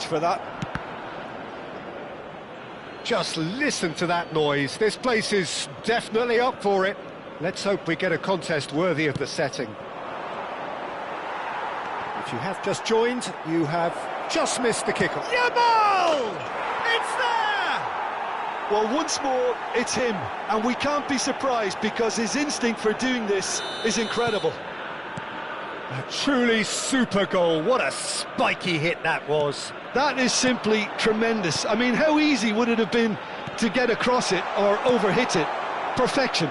much for that. Just listen to that noise. This place is definitely up for it. Let's hope we get a contest worthy of the setting. If you have just joined, you have just missed the kickoff. Yamal! It's there! Well, once more, it's him. And we can't be surprised because his instinct for doing this is incredible. A truly super goal. What a spiky hit that was. That is simply tremendous. I mean, how easy would it have been to get across it or overhit it? Perfection.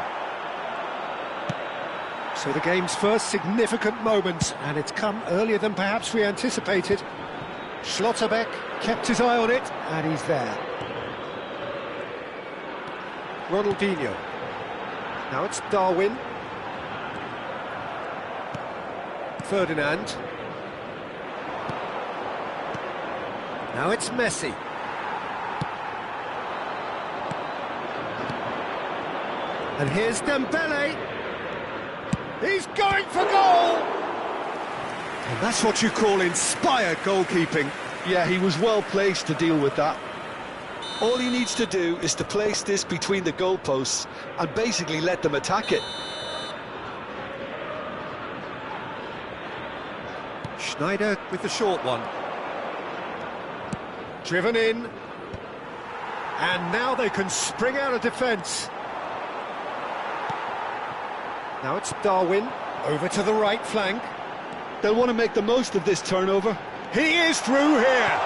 So the game's first significant moment, and it's come earlier than perhaps we anticipated. Schlotterbeck kept his eye on it, and he's there. Ronaldinho. Now it's Darwin. Ferdinand. Now it's Messi. And here's Dembele. He's going for goal! And that's what you call inspired goalkeeping. Yeah, he was well placed to deal with that. All he needs to do is to place this between the goalposts and basically let them attack it. Schneider with the short one. Driven in. And now they can spring out of defence. Now it's Darwin, over to the right flank. They'll want to make the most of this turnover. He is through here!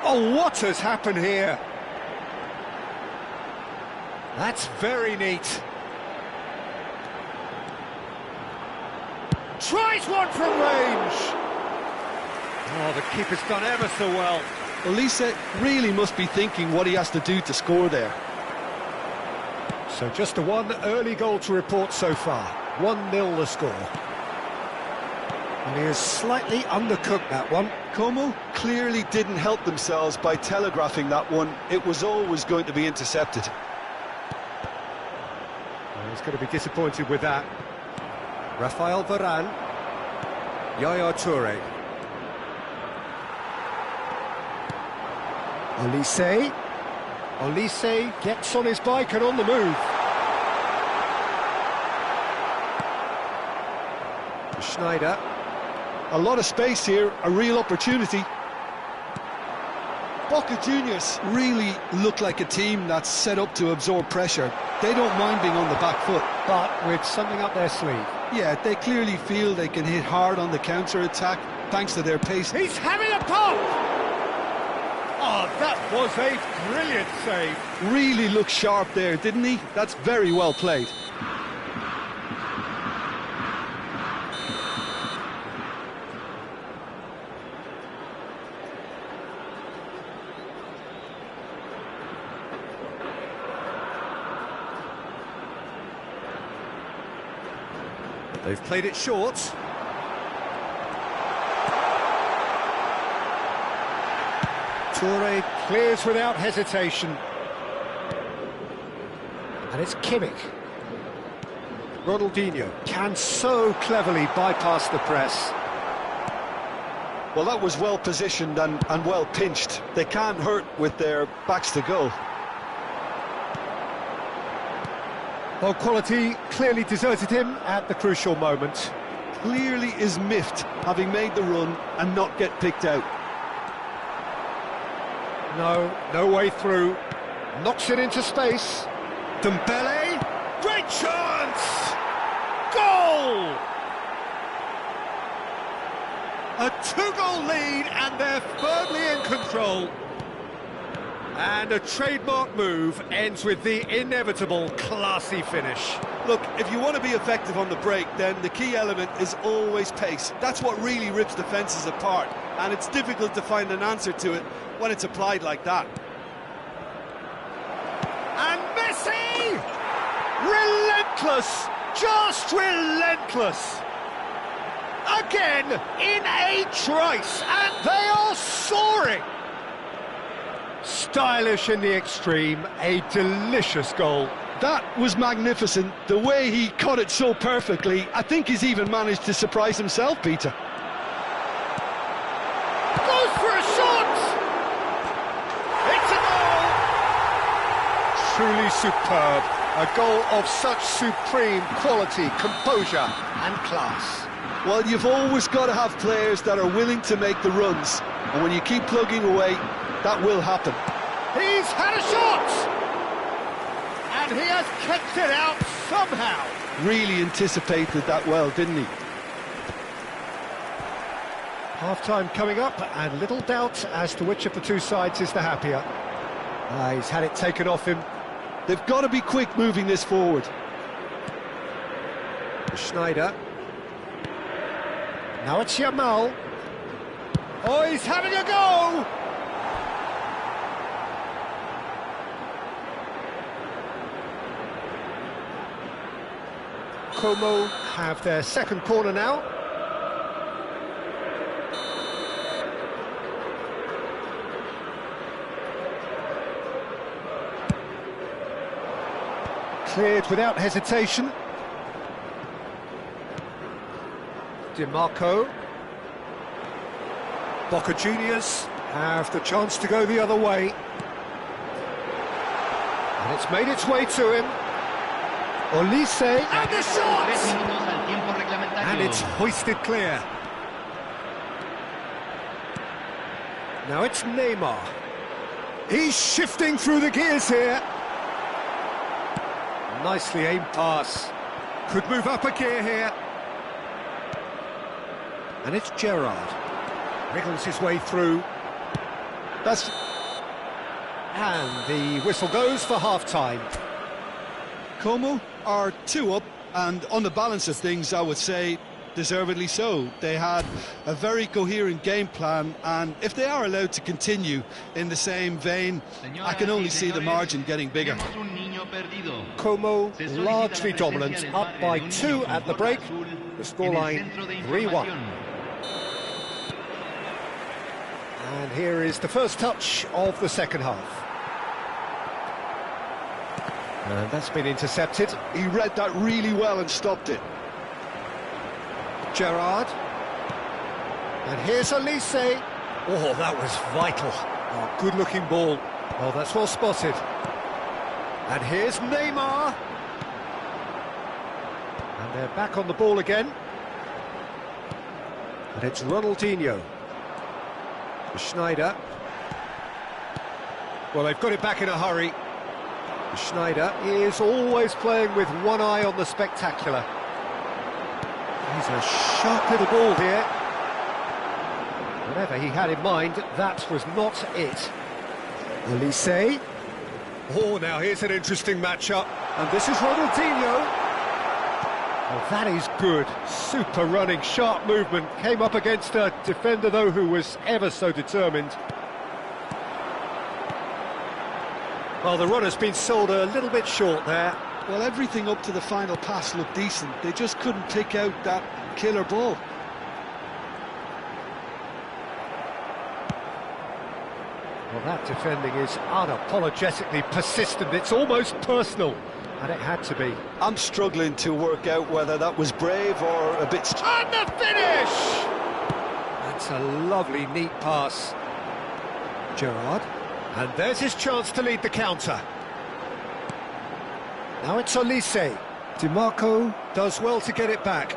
Oh, what has happened here? That's very neat. Tries one from range! Oh, the keeper's done ever so well. Elise really must be thinking what he has to do to score there. So just the one early goal to report so far. 1-0 the score. And he has slightly undercooked that one. Como clearly didn't help themselves by telegraphing that one. It was always going to be intercepted. Well, he's going to be disappointed with that. Rafael Varane. Yaya Toure. Olise. Olise gets on his bike and on the move. Schneider. A lot of space here, a real opportunity. Boca Juniors really look like a team that's set up to absorb pressure. They don't mind being on the back foot. But with something up their sleeve. Yeah, they clearly feel they can hit hard on the counter-attack thanks to their pace. He's having a pop! Oh, that was a brilliant save. Really looked sharp there, didn't he? That's very well played. They've played it short. Toure clears without hesitation. And it's Kimmich. Ronaldinho can so cleverly bypass the press. Well, that was well positioned and well pinched. They can't hurt with their backs to goal. Well, quality clearly deserted him at the crucial moment. Clearly is miffed, having made the run and not get picked out. No way through. Knocks it into space. Dembele, great chance! Goal! A 2-goal lead and they're firmly in control. And a trademark move ends with the inevitable classy finish. Look, if you want to be effective on the break, then the key element is always pace. That's what really rips defences apart, and it's difficult to find an answer to it when it's applied like that. And Messi! Relentless! Just relentless! Again, in a trice, and they are soaring! Stylish in the extreme, a delicious goal. That was magnificent. The way he caught it so perfectly, I think he's even managed to surprise himself, Peter. for a shot! It's a goal! Truly superb. A goal of such supreme quality, composure and class. Well, you've always got to have players that are willing to make the runs, and when you keep plugging away, that will happen. He's had a shot! And he has kept it out somehow. Really anticipated that well, didn't he? Half-time coming up, and little doubt as to which of the two sides is the happier. He's had it taken off him. They've got to be quick moving this forward. Schneider. Now it's Yamal. Oh, he's having a go! Como have their second corner now. Cleared without hesitation. DiMarco. Boca Juniors have the chance to go the other way. And it's made its way to him. Olise, and the shot! And it's hoisted clear. Now it's Neymar. He's shifting through the gears here. Nicely aimed pass. Could move up a gear here. And it's Gerrard. Wriggles his way through. And the whistle goes for half-time. Como are 2 up, and on the balance of things, I would say deservedly so. They had a very coherent game plan, and if they are allowed to continue in the same vein, I can only see the margin getting bigger. Como largely dominant, up by 2 at the break. The scoreline 3-1. And here is the first touch of the second half. And that's been intercepted. He read that really well and stopped it. Gerrard. And here's Olise. Oh, that was vital. Oh, good-looking ball. Oh, that's well spotted. And here's Neymar. And they're back on the ball again. And it's Ronaldinho. Schneider. Well, they've got it back in a hurry. Schneider is always playing with one eye on the spectacular. He's a sharp little ball here. Whatever he had in mind, that was not it. Olise. Oh, now here's an interesting matchup. And this is Ronaldinho. Oh, that is good. Super running, sharp movement. Came up against a defender, though, who was ever so determined. Well, the run has been sold a little bit short there. Well, everything up to the final pass looked decent. They just couldn't pick out that killer ball. Well, that defending is unapologetically persistent. It's almost personal, and it had to be. I'm struggling to work out whether that was brave or a bit... And the finish! That's a lovely, neat pass. Gerrard. And there's his chance to lead the counter. Now it's Olise. DiMarco does well to get it back.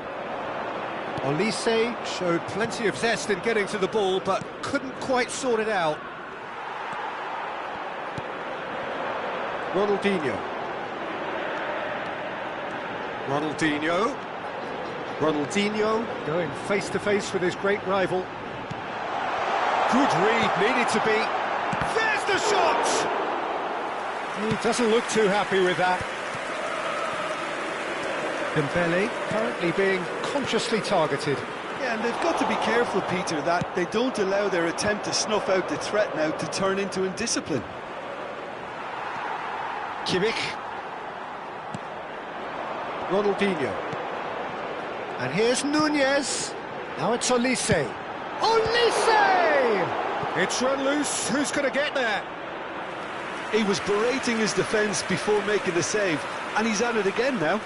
Olise showed plenty of zest in getting to the ball, but couldn't quite sort it out. Ronaldinho. Ronaldinho going face-to-face with his great rival. Good read, needed to be. There's the shot! He doesn't look too happy with that. Dembele currently being consciously targeted. Yeah, and they've got to be careful, Peter, that they don't allow their attempt to snuff out the threat now to turn into indiscipline. Kimmich. Ronaldinho. And here's Nunez. Now it's Olise. Olise! It's run loose. Who's going to get there? He was berating his defence before making the save, and he's at it again now.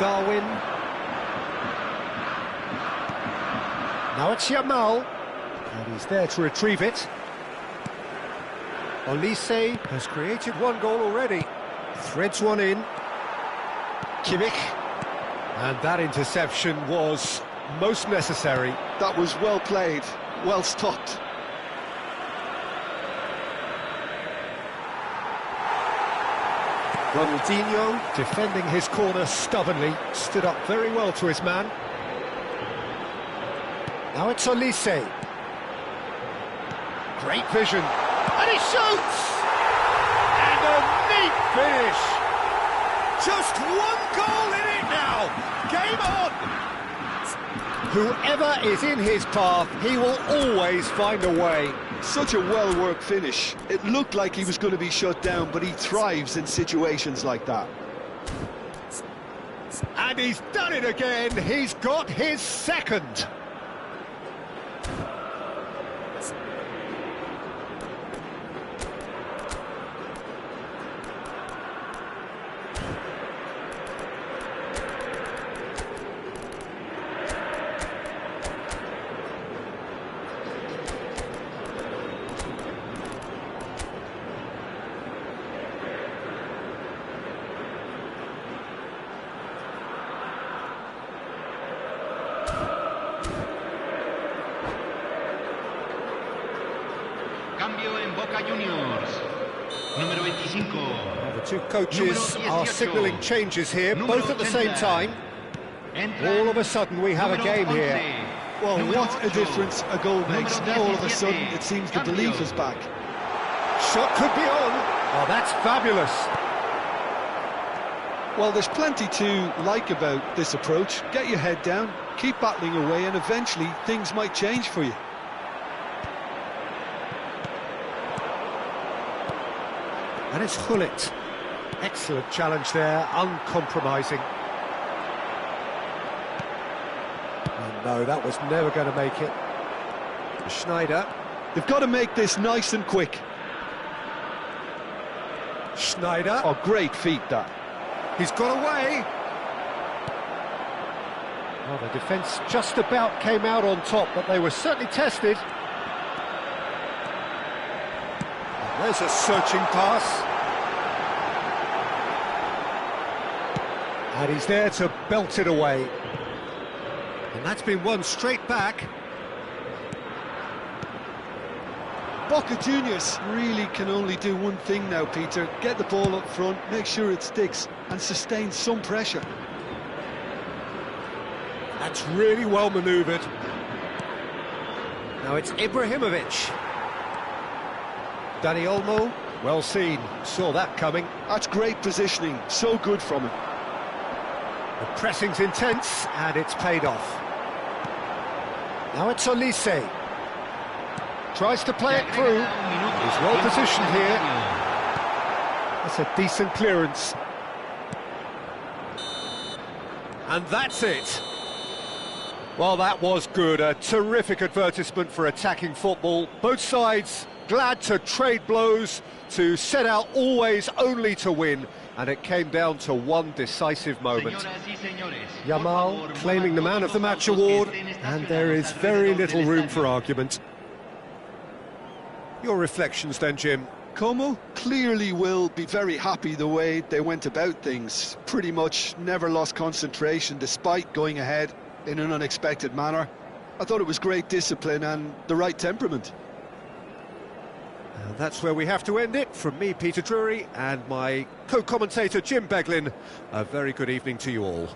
Darwin. Now it's Yamal, and he's there to retrieve it. Olise has created one goal already. Threads one in. Kimmich. And that interception was most necessary. That was well played, well stopped. Ronaldinho, defending his corner stubbornly, stood up very well to his man. Now it's Olise. Great vision. And he shoots! And a neat finish! Just one goal in it now! Game on! Whoever is in his path, he will always find a way. Such a well-worked finish. It looked like he was going to be shut down, but he thrives in situations like that. And he's done it again. He's got his second. Cambio en Boca Juniors. Número 25. Well, the two coaches are signalling changes here, both at the same time. All of a sudden we have a game here. Well, what a difference a goal makes. Now all of a sudden it seems the belief is back. Shot could be on. Oh, that's fabulous. Well, there's plenty to like about this approach. Get your head down, keep battling away, and eventually things might change for you. And it's Hullet. Excellent challenge there, uncompromising. Oh no, that was never going to make it. Schneider. They've got to make this nice and quick. Schneider. Oh, great feat, that. He's got away. Well, the defence just about came out on top, but they were certainly tested. There's a searching pass. And he's there to belt it away. And that's been won straight back. Boca Juniors really can only do one thing now, Peter. Get the ball up front, make sure it sticks, and sustain some pressure. That's really well manoeuvred. Now it's Ibrahimovic. Dani Olmo, well seen, saw that coming. That's great positioning, so good from him. The pressing's intense, and it's paid off. Now it's Olise. Tries to play it through. He's well positioned here. That's a decent clearance. And that's it. Well, that was good. A terrific advertisement for attacking football. Both sides glad to trade blows, to set out always only to win, and it came down to one decisive moment. Yamal claiming the Man of the Match award, and there is very little room for argument. Your reflections then, Jim? Como clearly will be very happy the way they went about things. Pretty much never lost concentration despite going ahead in an unexpected manner. I thought it was great discipline and the right temperament. And that's where we have to end it. From me, Peter Drury, and my co-commentator, Jim Beglin, a very good evening to you all.